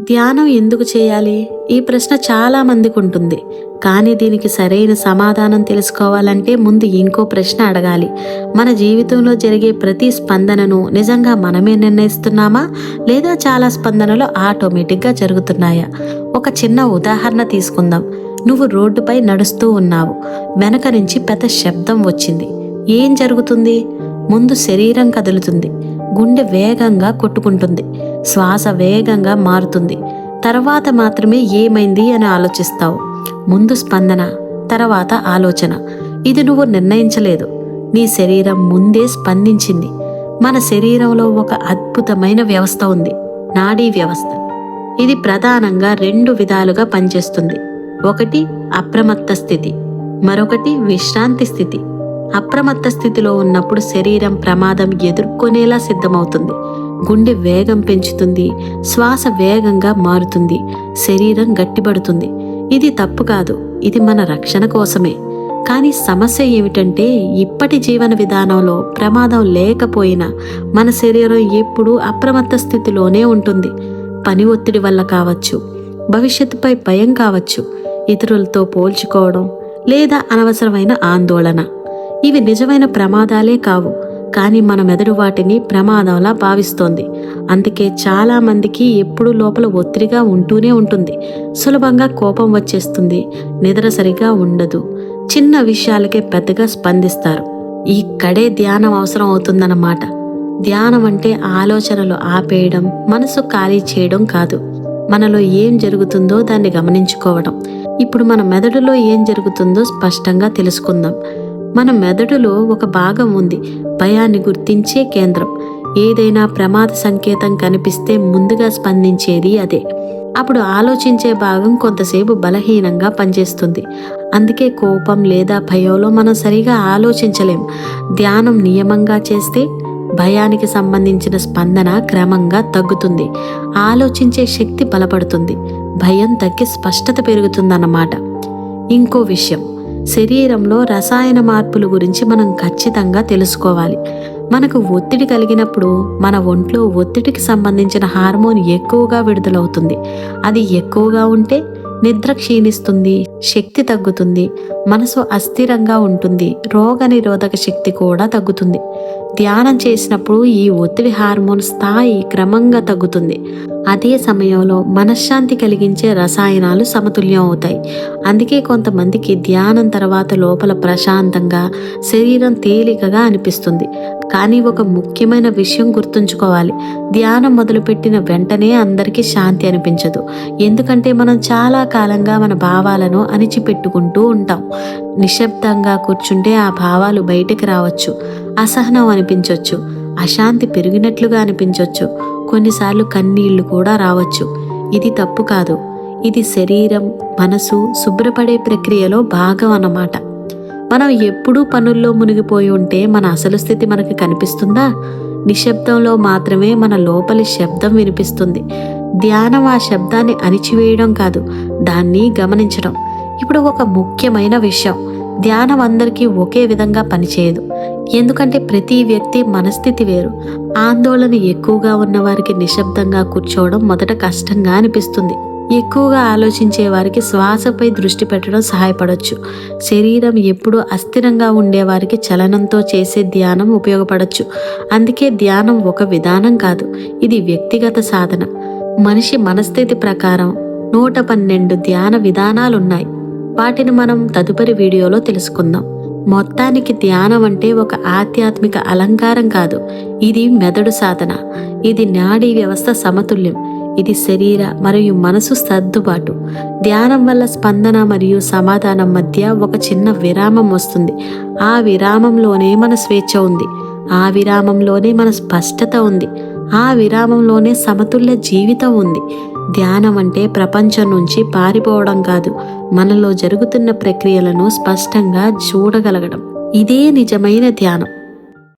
ధ్యానం ఎందుకు చేయాలి? ఈ ప్రశ్న చాలా మందికి ఉంటుంది. కానీ దీనికి సరైన సమాధానం తెలుసుకోవాలంటే ముందు ఇంకో ప్రశ్న అడగాలి. మన జీవితంలో జరిగే ప్రతి స్పందనను నిజంగా మనమే నిర్ణయిస్తున్నామా? లేదా చాలా స్పందనలు ఆటోమేటిక్గా జరుగుతున్నాయా? ఒక చిన్న ఉదాహరణ తీసుకుందాం. నువ్వు రోడ్డుపై నడుస్తూ ఉన్నావు. వెనక నుంచి పెద్ద శబ్దం వచ్చింది. ఏం జరుగుతుంది? ముందు శరీరం కదులుతుంది. గుండె వేగంగా కొట్టుకుంటుంది. శ్వాస వేగంగా మారుతుంది. తర్వాత మాత్రమే ఏమైంది అని ఆలోచిస్తావు. ముందు స్పందన, తర్వాత ఆలోచన. ఇది నువ్వు నిర్ణయించలేదు. నీ శరీరం ముందే స్పందించింది. మన శరీరంలో ఒక అద్భుతమైన వ్యవస్థ ఉంది, నాడీ వ్యవస్థ. ఇది ప్రధానంగా 2 విధాలుగా పనిచేస్తుంది. ఒకటి అప్రమత్త స్థితి, మరొకటి విశ్రాంతి స్థితి. అప్రమత్త స్థితిలో ఉన్నప్పుడు శరీరం ప్రమాదం ఎదుర్కొనేలా సిద్ధమవుతుంది. గుండె వేగం పెంచుతుంది. శ్వాస వేగంగా మారుతుంది. శరీరం గట్టిపడుతుంది. ఇది తప్పు కాదు, ఇది మన రక్షణ కోసమే. కానీ సమస్య ఏమిటంటే ఇప్పటి జీవన విధానంలో ప్రమాదం లేకపోయినా మన శరీరం ఎప్పుడూ అప్రమత్త స్థితిలోనే ఉంటుంది. పని ఒత్తిడి వల్ల కావచ్చు, భవిష్యత్తుపై భయం కావచ్చు, ఇతరులతో పోల్చుకోవడం, లేదా అనవసరమైన ఆందోళన. ఇవి నిజమైన ప్రమాదాలే కావు, కానీ మన మెదడు వాటిని ప్రమాదంలా భావిస్తోంది. అందుకే చాలా మందికి ఎప్పుడూ లోపల ఒత్తిడిగా ఉంటూనే ఉంటుంది. సులభంగా కోపం వచ్చేస్తుంది. నిద్ర సరిగా ఉండదు. చిన్న విషయాలకే పెద్దగా స్పందిస్తారు. ఇక్కడే ధ్యానం అవసరం అవుతుందన్నమాట. ధ్యానం అంటే ఆలోచనలు ఆపేయడం, మనసు ఖాళీ చేయడం కాదు. మనలో ఏం జరుగుతుందో దాన్ని గమనించుకోవడం. ఇప్పుడు మన మెదడులో ఏం జరుగుతుందో స్పష్టంగా తెలుసుకుందాం. మన మెదడులో ఒక భాగం ఉంది, భయాన్ని గుర్తించే కేంద్రం. ఏదైనా ప్రమాద సంకేతం కనిపిస్తే ముందుగా స్పందించేది అదే. అప్పుడు ఆలోచించే భాగం కొంతసేపు బలహీనంగా పనిచేస్తుంది. అందుకే కోపం లేదా భయంలో మనం సరిగా ఆలోచించలేం. ధ్యానం నియమంగా చేస్తే భయానికి సంబంధించిన స్పందన క్రమంగా తగ్గుతుంది. ఆలోచించే శక్తి బలపడుతుంది. భయం తగ్గి స్పష్టత పెరుగుతుందన్నమాట. ఇంకో విషయం, శరీరంలో రసాయన మార్పుల గురించి మనం ఖచ్చితంగా తెలుసుకోవాలి. మనకు ఒత్తిడి కలిగినప్పుడు మన ఒంట్లో ఒత్తిడికి సంబంధించిన హార్మోన్ ఎక్కువగా విడుదలవుతుంది. అది ఎక్కువగా ఉంటే నిద్ర క్షీణిస్తుంది, శక్తి తగ్గుతుంది, మనసు అస్థిరంగా ఉంటుంది, రోగనిరోధక శక్తి కూడా తగ్గుతుంది. ధ్యానం చేసినప్పుడు ఈ ఒత్తిడి హార్మోన్ స్థాయి క్రమంగా తగ్గుతుంది. అదే సమయంలో మనశ్శాంతి కలిగించే రసాయనాలు సమతుల్యం అవుతాయి. అందుకే కొంతమందికి ధ్యానం తర్వాత లోపల ప్రశాంతంగా, శరీరం తేలికగా అనిపిస్తుంది. కానీ ఒక ముఖ్యమైన విషయం గుర్తుంచుకోవాలి. ధ్యానం మొదలుపెట్టిన వెంటనే అందరికీ శాంతి అనిపించదు. ఎందుకంటే మనం చాలా కాలంగా మన భావాలను అణిచిపెట్టుకుంటూ ఉంటాం. నిశ్శబ్దంగా కూర్చుంటే ఆ భావాలు బయటికి రావచ్చు. అసహనం అనిపించవచ్చు, అశాంతి పెరిగినట్లుగా అనిపించవచ్చు, కొన్నిసార్లు కన్నీళ్లు కూడా రావచ్చు. ఇది తప్పు కాదు. ఇది శరీరం, మనసు శుభ్రపడే ప్రక్రియలో భాగం అన్నమాట. మనం ఎప్పుడూ పనుల్లో మునిగిపోయి ఉంటే మన అసలు స్థితి మనకి కనిపిస్తుందా? నిశ్శబ్దంలో మాత్రమే మన లోపలి శబ్దం వినిపిస్తుంది. ధ్యానం ఆ శబ్దాన్ని అణిచివేయడం కాదు, దాన్ని గమనించడం. ఇప్పుడు ఒక ముఖ్యమైన విషయం, ధ్యానం అందరికీ ఒకే విధంగా పనిచేయదు. ఎందుకంటే ప్రతి వ్యక్తి మనస్థితి వేరు. ఆందోళన ఎక్కువగా ఉన్నవారికి నిశ్శబ్దంగా కూర్చోవడం మొదట కష్టంగా అనిపిస్తుంది. ఎక్కువగా ఆలోచించే వారికి శ్వాసపై దృష్టి పెట్టడం సహాయపడవచ్చు. శరీరం ఎప్పుడూ అస్థిరంగా ఉండేవారికి చలనంతో చేసే ధ్యానం ఉపయోగపడవచ్చు. అందుకే ధ్యానం ఒక విధానం కాదు, ఇది వ్యక్తిగత సాధన. మనిషి మనస్థితి ప్రకారం 112 ధ్యాన విధానాలున్నాయి. వాటిని మనం తదుపరి వీడియోలో తెలుసుకుందాం. మొత్తానికి ధ్యానం అంటే ఒక ఆధ్యాత్మిక అలంకారం కాదు, ఇది మెదడు సాధన. ఇది నాడీ వ్యవస్థ సమతుల్యం. ఇది శరీర మరియు మనసు సర్దుబాటు. ధ్యానం వల్ల స్పందన మరియు సమాధానం మధ్య ఒక చిన్న విరామం వస్తుంది. ఆ విరామంలోనే మన స్వేచ్ఛ ఉంది. ఆ విరామంలోనే మన స్పష్టత ఉంది. ఆ విరామంలోనే సమతుల్య జీవితం ఉంది. ధ్యానం అంటే ప్రపంచం నుంచి పారిపోవడం కాదు, మనలో జరుగుతున్న ప్రక్రియలను స్పష్టంగా చూడగలగడం. ఇదే నిజమైన ధ్యానం.